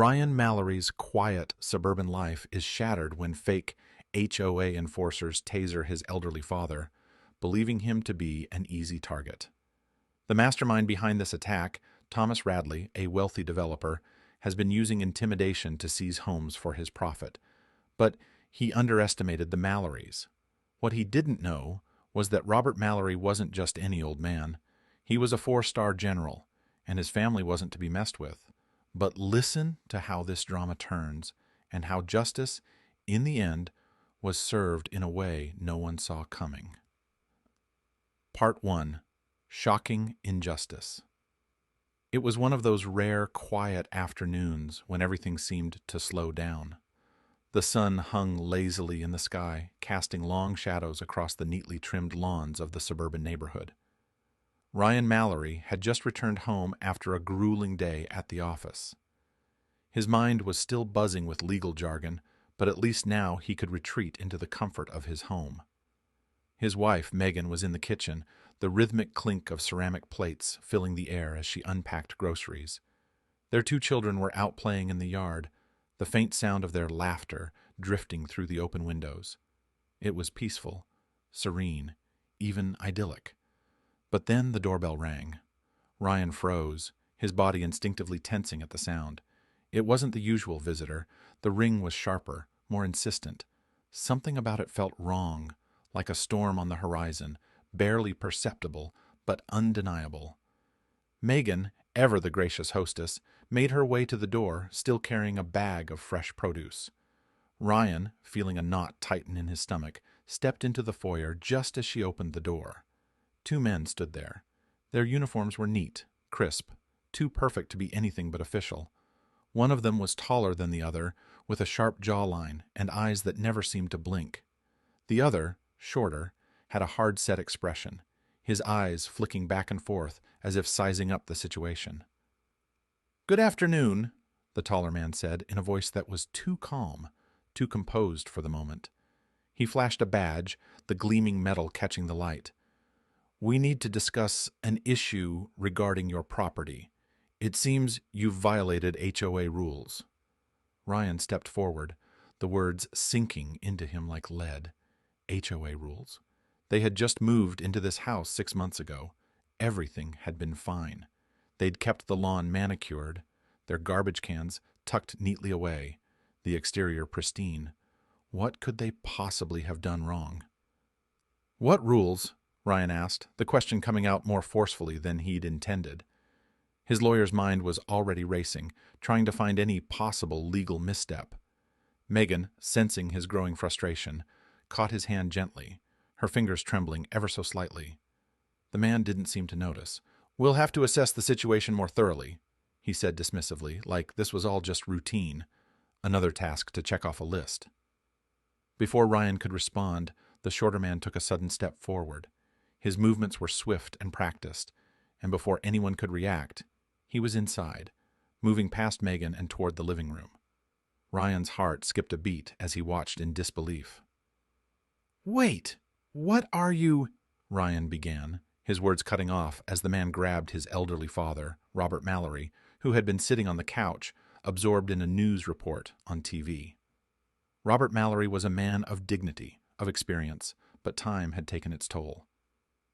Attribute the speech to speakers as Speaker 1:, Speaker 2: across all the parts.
Speaker 1: Ryan Mallory's quiet suburban life is shattered when fake HOA enforcers taser his elderly father, believing him to be an easy target. The mastermind behind this attack, Thomas Radley, a wealthy developer, has been using intimidation to seize homes for his profit. But he underestimated the Mallorys. What he didn't know was that Robert Mallory wasn't just any old man. He was a four-star general, and his family wasn't to be messed with. But listen to how this drama turns, and how justice, in the end, was served in a way no one saw coming. Part 1. Shocking Injustice. It was one of those rare, quiet afternoons when everything seemed to slow down. The sun hung lazily in the sky, casting long shadows across the neatly trimmed lawns of the suburban neighborhood. Ryan Mallory had just returned home after a grueling day at the office. His mind was still buzzing with legal jargon, but at least now he could retreat into the comfort of his home. His wife, Megan, was in the kitchen, the rhythmic clink of ceramic plates filling the air as she unpacked groceries. Their two children were out playing in the yard, the faint sound of their laughter drifting through the open windows. It was peaceful, serene, even idyllic. But then the doorbell rang. Ryan froze, his body instinctively tensing at the sound. It wasn't the usual visitor. The ring was sharper, more insistent. Something about it felt wrong, like a storm on the horizon, barely perceptible, but undeniable. Megan, ever the gracious hostess, made her way to the door, still carrying a bag of fresh produce. Ryan, feeling a knot tighten in his stomach, stepped into the foyer just as she opened the door. Two men stood there. Their uniforms were neat, crisp, too perfect to be anything but official. One of them was taller than the other, with a sharp jawline and eyes that never seemed to blink. The other, shorter, had a hard-set expression, his eyes flicking back and forth as if sizing up the situation. "Good afternoon," the taller man said in a voice that was too calm, too composed for the moment. He flashed a badge, the gleaming metal catching the light. "We need to discuss an issue regarding your property. It seems you've violated HOA rules." Ryan stepped forward, the words sinking into him like lead. HOA rules. They had just moved into this house 6 months ago. Everything had been fine. They'd kept the lawn manicured, their garbage cans tucked neatly away, the exterior pristine. What could they possibly have done wrong? "What rules?" Ryan asked, the question coming out more forcefully than he'd intended. His lawyer's mind was already racing, trying to find any possible legal misstep. Megan, sensing his growing frustration, caught his hand gently, her fingers trembling ever so slightly. The man didn't seem to notice. "We'll have to assess the situation more thoroughly," he said dismissively, like this was all just routine, another task to check off a list. Before Ryan could respond, the shorter man took a sudden step forward. His movements were swift and practiced, and before anyone could react, he was inside, moving past Megan and toward the living room. Ryan's heart skipped a beat as he watched in disbelief. "Wait, what are you—" Ryan began, his words cutting off as the man grabbed his elderly father, Robert Mallory, who had been sitting on the couch, absorbed in a news report on TV. Robert Mallory was a man of dignity, of experience, but time had taken its toll.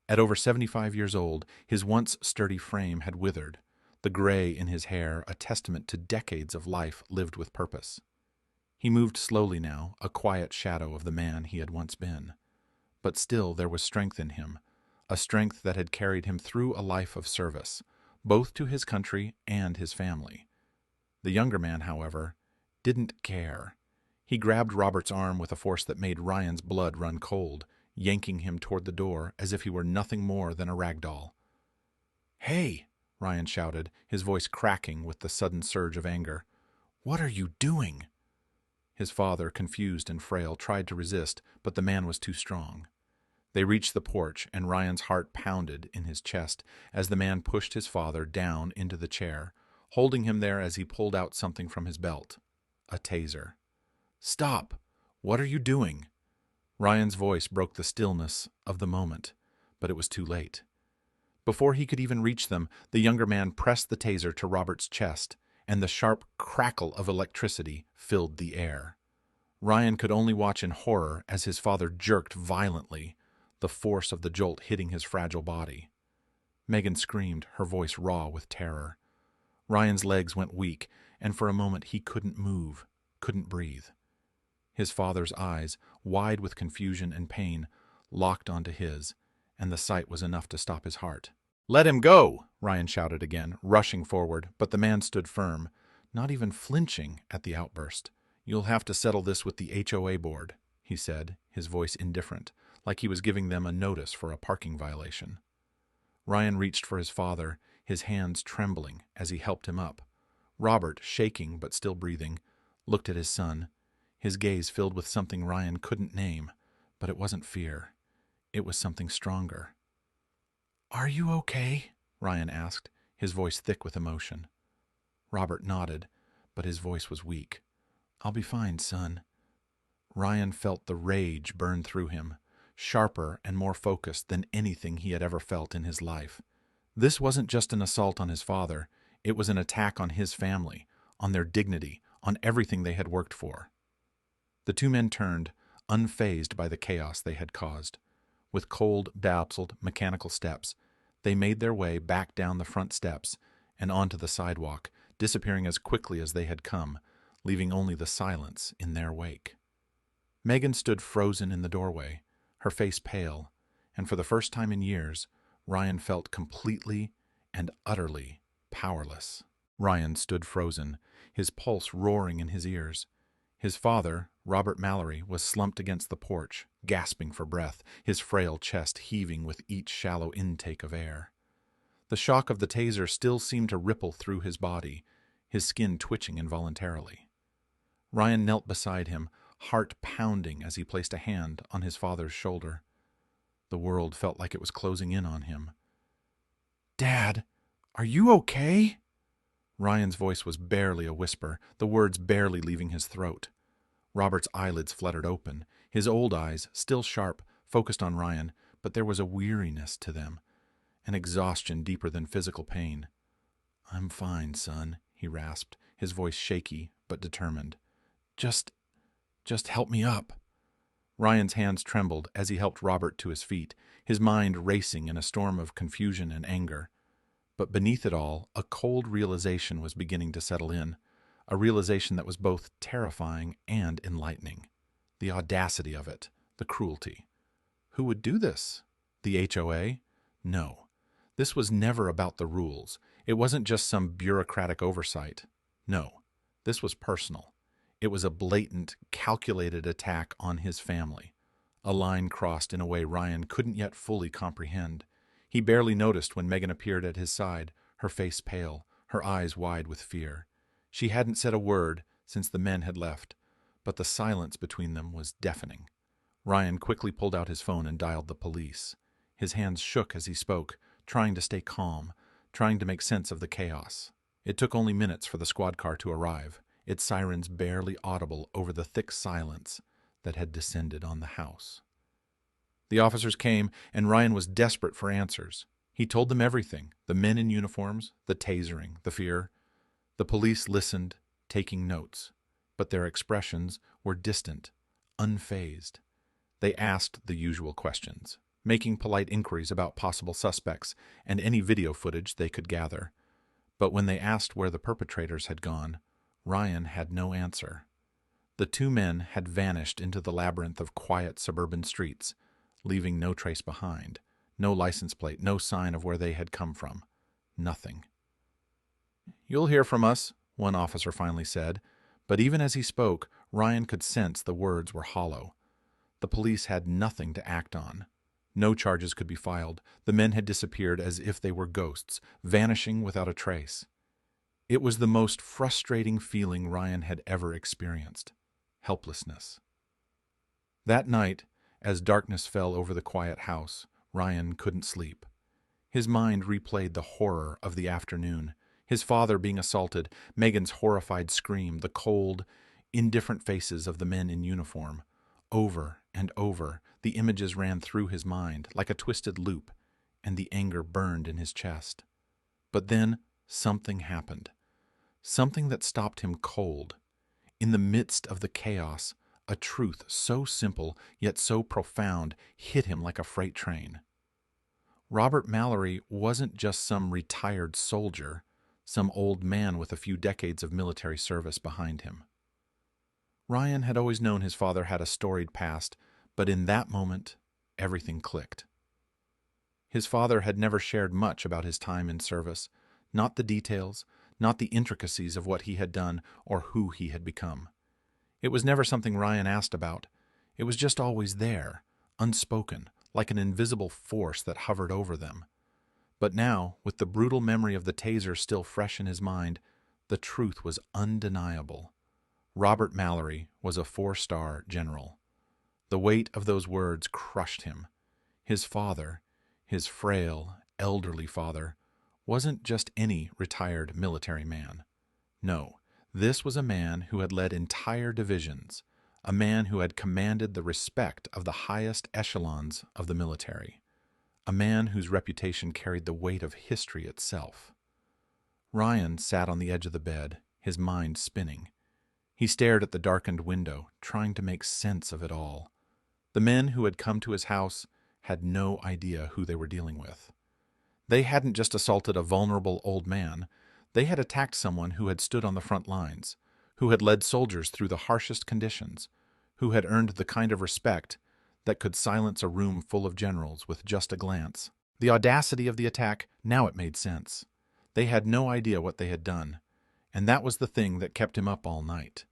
Speaker 1: At over 75 years old, his once sturdy frame had withered, the gray in his hair a testament to decades of life lived with purpose. He moved slowly now, a quiet shadow of the man he had once been. But still there was strength in him, a strength that had carried him through a life of service, both to his country and his family. The younger man, however, didn't care. He grabbed Robert's arm with a force that made Ryan's blood run cold, yanking him toward the door as if he were nothing more than a rag doll. "Hey!" Ryan shouted, his voice cracking with the sudden surge of anger. "What are you doing?" His father, confused and frail, tried to resist, but the man was too strong. They reached the porch, and Ryan's heart pounded in his chest as the man pushed his father down into the chair, holding him there as he pulled out something from his belt. A taser. "Stop! What are you doing?" Ryan's voice broke the stillness of the moment, but it was too late. Before he could even reach them, the younger man pressed the taser to Robert's chest, and the sharp crackle of electricity filled the air. Ryan could only watch in horror as his father jerked violently, the force of the jolt hitting his fragile body. Megan screamed, her voice raw with terror. Ryan's legs went weak, and for a moment he couldn't move, couldn't breathe. His father's eyes, wide with confusion and pain, locked onto his, and the sight was enough to stop his heart. "Let him go!" Ryan shouted again, rushing forward, but the man stood firm, not even flinching at the outburst. "You'll have to settle this with the HOA board," he said, his voice indifferent, like he was giving them a notice for a parking violation. Ryan reached for his father, his hands trembling as he helped him up. Robert, shaking but still breathing, looked at his son, his gaze filled with something Ryan couldn't name, but it wasn't fear. It was something stronger. "Are you okay?" Ryan asked, his voice thick with emotion. Robert nodded, but his voice was weak. "I'll be fine, son." Ryan felt the rage burn through him, sharper and more focused than anything he had ever felt in his life. This wasn't just an assault on his father, it was an attack on his family, on their dignity, on everything they had worked for. The two men turned, unfazed by the chaos they had caused. With cold, dazzled, mechanical steps, they made their way back down the front steps and onto the sidewalk, disappearing as quickly as they had come, leaving only the silence in their wake. Megan stood frozen in the doorway, her face pale, and for the first time in years, Ryan felt completely and utterly powerless. Ryan stood frozen, his pulse roaring in his ears. His father, Robert Mallory, was slumped against the porch, gasping for breath, his frail chest heaving with each shallow intake of air. The shock of the taser still seemed to ripple through his body, his skin twitching involuntarily. Ryan knelt beside him, heart pounding as he placed a hand on his father's shoulder. The world felt like it was closing in on him. "Dad, are you okay?" Ryan's voice was barely a whisper, the words barely leaving his throat. Robert's eyelids fluttered open, his old eyes, still sharp, focused on Ryan, but there was a weariness to them, an exhaustion deeper than physical pain. "I'm fine, son," he rasped, his voice shaky but determined. Just help me up." Ryan's hands trembled as he helped Robert to his feet, his mind racing in a storm of confusion and anger. But beneath it all, a cold realization was beginning to settle in, a realization that was both terrifying and enlightening. The audacity of it, the cruelty. Who would do this? The HOA? No. This was never about the rules. It wasn't just some bureaucratic oversight. No. This was personal. It was a blatant, calculated attack on his family. A line crossed in a way Ryan couldn't yet fully comprehend. He barely noticed when Megan appeared at his side, her face pale, her eyes wide with fear. She hadn't said a word since the men had left, but the silence between them was deafening. Ryan quickly pulled out his phone and dialed the police. His hands shook as he spoke, trying to stay calm, trying to make sense of the chaos. It took only minutes for the squad car to arrive, its sirens barely audible over the thick silence that had descended on the house. The officers came, and Ryan was desperate for answers. He told them everything, the men in uniforms, the tasering, the fear. The police listened, taking notes, but their expressions were distant, unfazed. They asked the usual questions, making polite inquiries about possible suspects and any video footage they could gather. But when they asked where the perpetrators had gone, Ryan had no answer. The two men had vanished into the labyrinth of quiet suburban streets, leaving no trace behind, no license plate, no sign of where they had come from. Nothing. "You'll hear from us," one officer finally said, but even as he spoke, Ryan could sense the words were hollow. The police had nothing to act on. No charges could be filed. The men had disappeared as if they were ghosts, vanishing without a trace. It was the most frustrating feeling Ryan had ever experienced. Helplessness. That night, as darkness fell over the quiet house, Ryan couldn't sleep. His mind replayed the horror of the afternoon, his father being assaulted, Megan's horrified scream, the cold, indifferent faces of the men in uniform. Over and over, the images ran through his mind like a twisted loop, and the anger burned in his chest. But then something happened. something that stopped him cold. In the midst of the chaos, a truth so simple yet so profound hit him like a freight train. Robert Mallory wasn't just some retired soldier, some old man with a few decades of military service behind him. Ryan had always known his father had a storied past, but in that moment, everything clicked. His father had never shared much about his time in service, not the details, not the intricacies of what he had done or who he had become. It was never something Ryan asked about. It was just always there, unspoken, like an invisible force that hovered over them. But now, with the brutal memory of the taser still fresh in his mind, the truth was undeniable. Robert Mallory was a 4-star general. The weight of those words crushed him. His father, his frail, elderly father, wasn't just any retired military man. No, this was a man who had led entire divisions, a man who had commanded the respect of the highest echelons of the military, a man whose reputation carried the weight of history itself. Ryan sat on the edge of the bed, his mind spinning. He stared at the darkened window, trying to make sense of it all. The men who had come to his house had no idea who they were dealing with. They hadn't just assaulted a vulnerable old man. They had attacked someone who had stood on the front lines, who had led soldiers through the harshest conditions, who had earned the kind of respect that could silence a room full of generals with just a glance. The audacity of the attack, now it made sense. They had no idea what they had done, and that was the thing that kept him up all night.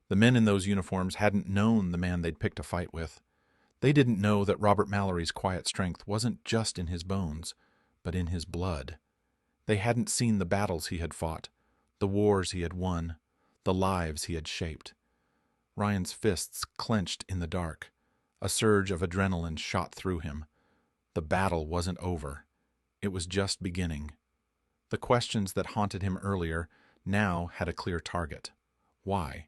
Speaker 1: The men in those uniforms hadn't known the man they'd picked a fight with. They didn't know that Robert Mallory's quiet strength wasn't just in his bones, but in his blood. They hadn't seen the battles he had fought, the wars he had won, the lives he had shaped. Ryan's fists clenched in the dark. A surge of adrenaline shot through him. The battle wasn't over. It was just beginning. The questions that haunted him earlier now had a clear target. Why?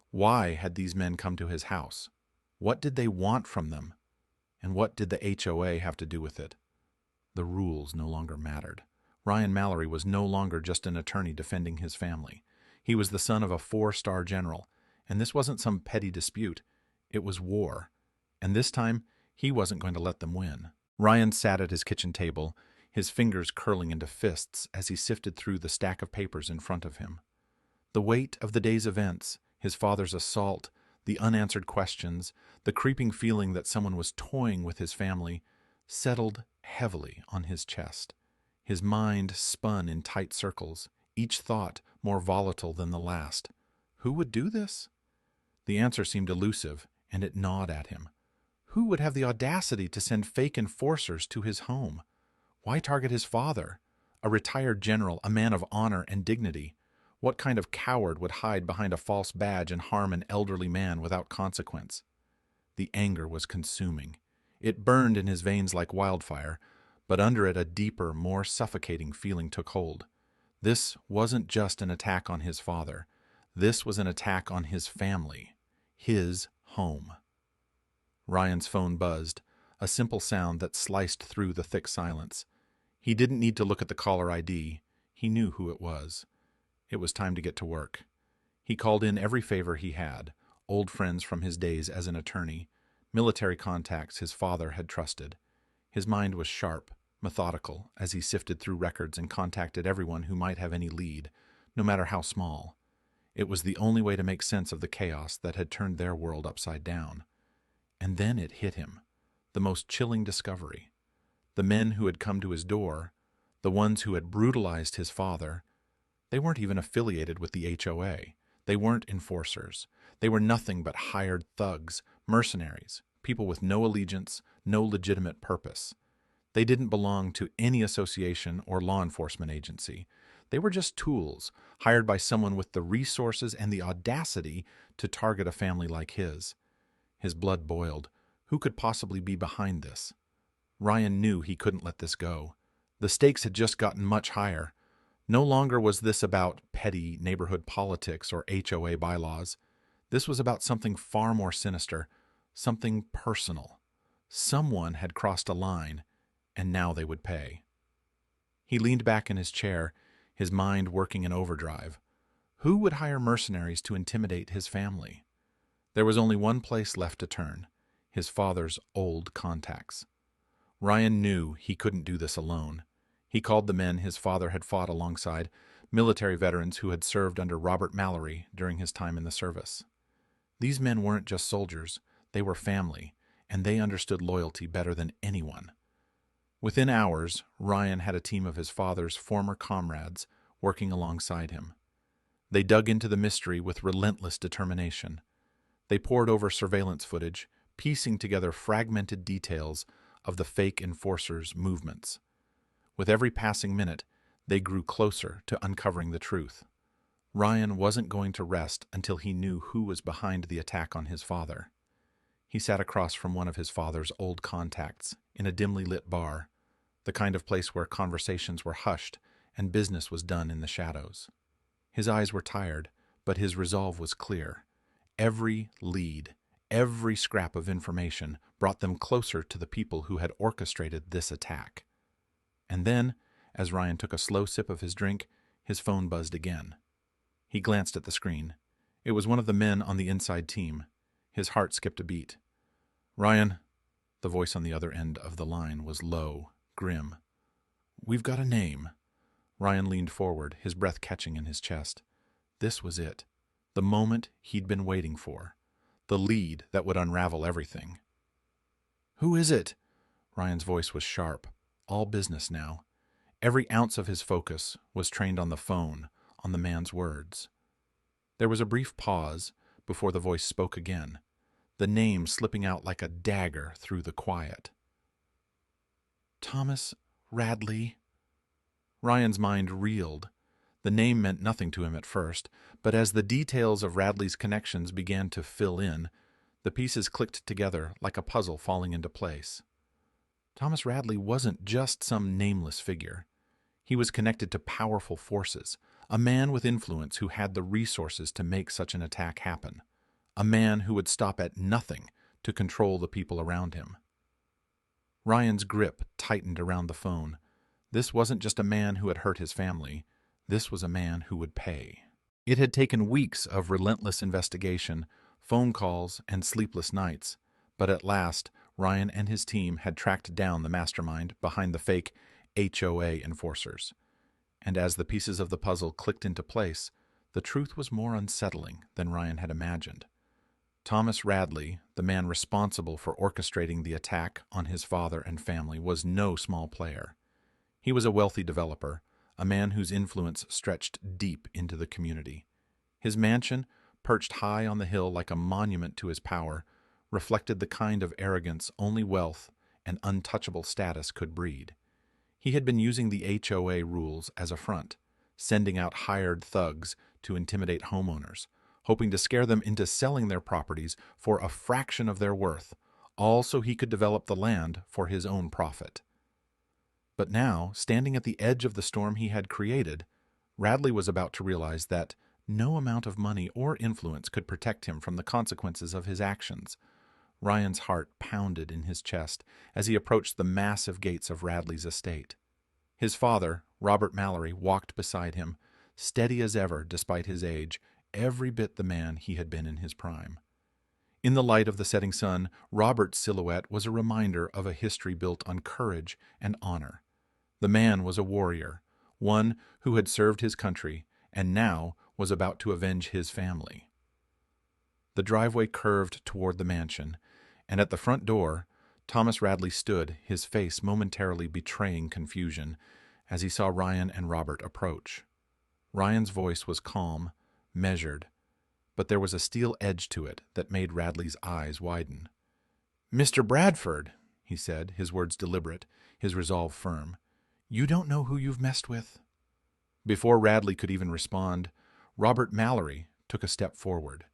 Speaker 1: Why had these men come to his house? What did they want from them? And what did the HOA have to do with it? The rules no longer mattered. Ryan Mallory was no longer just an attorney defending his family. He was the son of a 4-star general, and this wasn't some petty dispute. It was war. And this time, he wasn't going to let them win. Ryan sat at his kitchen table, his fingers curling into fists as he sifted through the stack of papers in front of him. The weight of the day's events, his father's assault, the unanswered questions, the creeping feeling that someone was toying with his family, settled heavily on his chest. His mind spun in tight circles, each thought more volatile than the last. Who would do this? The answer seemed elusive, and it gnawed at him. Who would have the audacity to send fake enforcers to his home? Why target his father, a retired general, a man of honor and dignity? What kind of coward would hide behind a false badge and harm an elderly man without consequence? The anger was consuming. It burned in his veins like wildfire, but under it a deeper, more suffocating feeling took hold. This wasn't just an attack on his father. This was an attack on his family, his home. Ryan's phone buzzed, a simple sound that sliced through the thick silence. He didn't need to look at the caller ID. He knew who it was. It was time to get to work. He called in every favor he had, old friends from his days as an attorney, military contacts his father had trusted. His mind was sharp, methodical, as he sifted through records and contacted everyone who might have any lead, no matter how small. It was the only way to make sense of the chaos that had turned their world upside down. And then it hit him, the most chilling discovery. The men who had come to his door, the ones who had brutalized his father, they weren't even affiliated with the HOA. They weren't enforcers. They were nothing but hired thugs, mercenaries, people with no allegiance, no legitimate purpose. They didn't belong to any association or law enforcement agency. They were just tools, hired by someone with the resources and the audacity to target a family like his. His blood boiled. Who could possibly be behind this? Ryan knew he couldn't let this go. The stakes had just gotten much higher. No longer was this about petty neighborhood politics or HOA bylaws. This was about something far more sinister, something personal. Someone had crossed a line, and now they would pay. He leaned back in his chair, his mind working in overdrive. Who would hire mercenaries to intimidate his family? There was only one place left to turn: his father's old contacts. Ryan knew he couldn't do this alone. He called the men his father had fought alongside, military veterans who had served under Robert Mallory during his time in the service. These men weren't just soldiers, they were family, and they understood loyalty better than anyone. Within hours, Ryan had a team of his father's former comrades working alongside him. They dug into the mystery with relentless determination. They pored over surveillance footage, piecing together fragmented details of the fake enforcers' movements. With every passing minute, they grew closer to uncovering the truth. Ryan wasn't going to rest until he knew who was behind the attack on his father. He sat across from one of his father's old contacts in a dimly lit bar, the kind of place where conversations were hushed and business was done in the shadows. His eyes were tired, but his resolve was clear. Every lead, every scrap of information brought them closer to the people who had orchestrated this attack. And then, as Ryan took a slow sip of his drink, his phone buzzed again. He glanced at the screen. It was one of the men on the inside team. His heart skipped a beat. "Ryan," the voice on the other end of the line was low, grim. "We've got a name." Ryan leaned forward, his breath catching in his chest. This was it, the moment he'd been waiting for, the lead that would unravel everything. "Who is it?" Ryan's voice was sharp, all business now. Every ounce of his focus was trained on the phone, on the man's words. There was a brief pause before the voice spoke again, the name slipping out like a dagger through the quiet. "Thomas Radley." Ryan's mind reeled. The name meant nothing to him at first, but as the details of Radley's connections began to fill in, the pieces clicked together like a puzzle falling into place. Thomas Radley wasn't just some nameless figure. He was connected to powerful forces, a man with influence who had the resources to make such an attack happen, a man who would stop at nothing to control the people around him. Ryan's grip tightened around the phone. This wasn't just a man who had hurt his family. This was a man who would pay. It had taken weeks of relentless investigation, phone calls, and sleepless nights, but at last, Ryan and his team had tracked down the mastermind behind the fake HOA enforcers. And as the pieces of the puzzle clicked into place, the truth was more unsettling than Ryan had imagined. Thomas Radley, the man responsible for orchestrating the attack on his father and family, was no small player. He was a wealthy developer, a man whose influence stretched deep into the community. His mansion, perched high on the hill like a monument to his power, reflected the kind of arrogance only wealth and untouchable status could breed. He had been using the HOA rules as a front, sending out hired thugs to intimidate homeowners, hoping to scare them into selling their properties for a fraction of their worth, all so he could develop the land for his own profit. But now, standing at the edge of the storm he had created, Radley was about to realize that no amount of money or influence could protect him from the consequences of his actions. Ryan's heart pounded in his chest as he approached the massive gates of Radley's estate. His father, Robert Mallory, walked beside him, steady as ever despite his age, every bit the man he had been in his prime. In the light of the setting sun, Robert's silhouette was a reminder of a history built on courage and honor. The man was a warrior, one who had served his country and now was about to avenge his family. The driveway curved toward the mansion, and at the front door, Thomas Radley stood, his face momentarily betraying confusion, as he saw Ryan and Robert approach. Ryan's voice was calm, measured, but there was a steel edge to it that made Radley's eyes widen. "Mr. Bradford," he said, his words deliberate, his resolve firm, "you don't know who you've messed with." Before Radley could even respond, Robert Mallory took a step forward.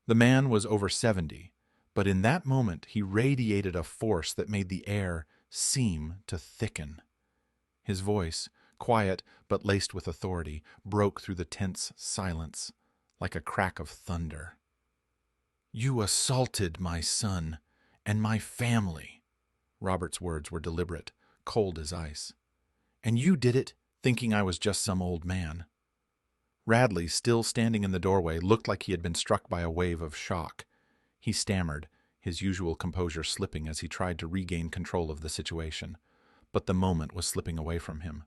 Speaker 1: The man was over 70, but in that moment he radiated a force that made the air seem to thicken. His voice, quiet but laced with authority, broke through the tense silence like a crack of thunder. "You assaulted my son and my family." Robert's words were deliberate, cold as ice. "And you did it thinking I was just some old man." Radley, still standing in the doorway, looked like he had been struck by a wave of shock. He stammered, his usual composure slipping as he tried to regain control of the situation. But the moment was slipping away from him.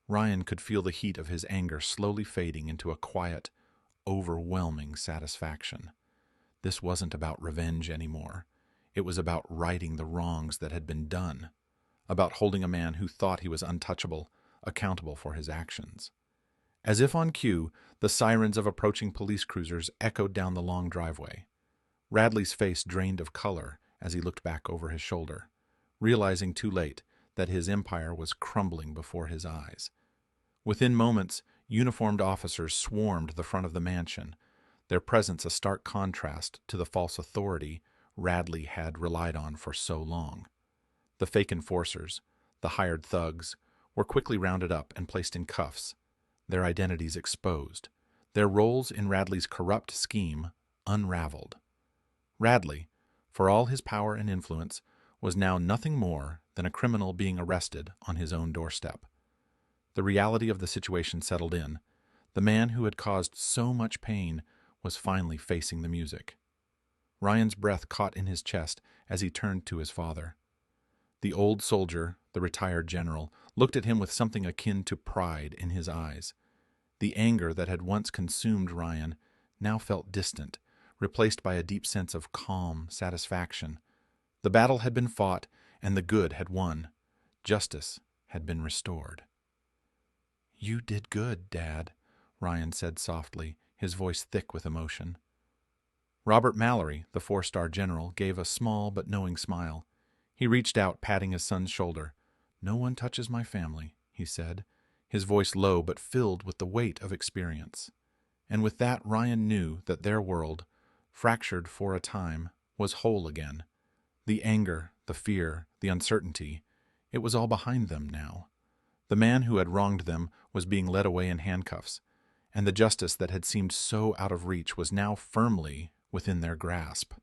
Speaker 1: Ryan could feel the heat of his anger slowly fading into a quiet, overwhelming satisfaction. This wasn't about revenge anymore. It was about righting the wrongs that had been done, about holding a man who thought he was untouchable accountable for his actions. As if on cue, the sirens of approaching police cruisers echoed down the long driveway. Radley's face drained of color as he looked back over his shoulder, realizing too late that his empire was crumbling before his eyes. Within moments, uniformed officers swarmed the front of the mansion, their presence a stark contrast to the false authority Radley had relied on for so long. The fake enforcers, the hired thugs, were quickly rounded up and placed in cuffs, their identities exposed, their roles in Radley's corrupt scheme unraveled. Radley, for all his power and influence, was now nothing more than a criminal being arrested on his own doorstep. The reality of the situation settled in. The man who had caused so much pain was finally facing the music. Ryan's breath caught in his chest as he turned to his father. The old soldier, the retired general, looked at him with something akin to pride in his eyes. The anger that had once consumed Ryan now felt distant, replaced by a deep sense of calm satisfaction. The battle had been fought, and the good had won. Justice had been restored. "You did good, Dad," Ryan said softly, his voice thick with emotion. Robert Mallory, the 4-star general, gave a small but knowing smile. He reached out, patting his son's shoulder. "No one touches my family," he said, his voice low but filled with the weight of experience. And with that, Ryan knew that their world, fractured for a time, was whole again. The anger, the fear, the uncertainty, it was all behind them now. The man who had wronged them was being led away in handcuffs, and the justice that had seemed so out of reach was now firmly within their grasp.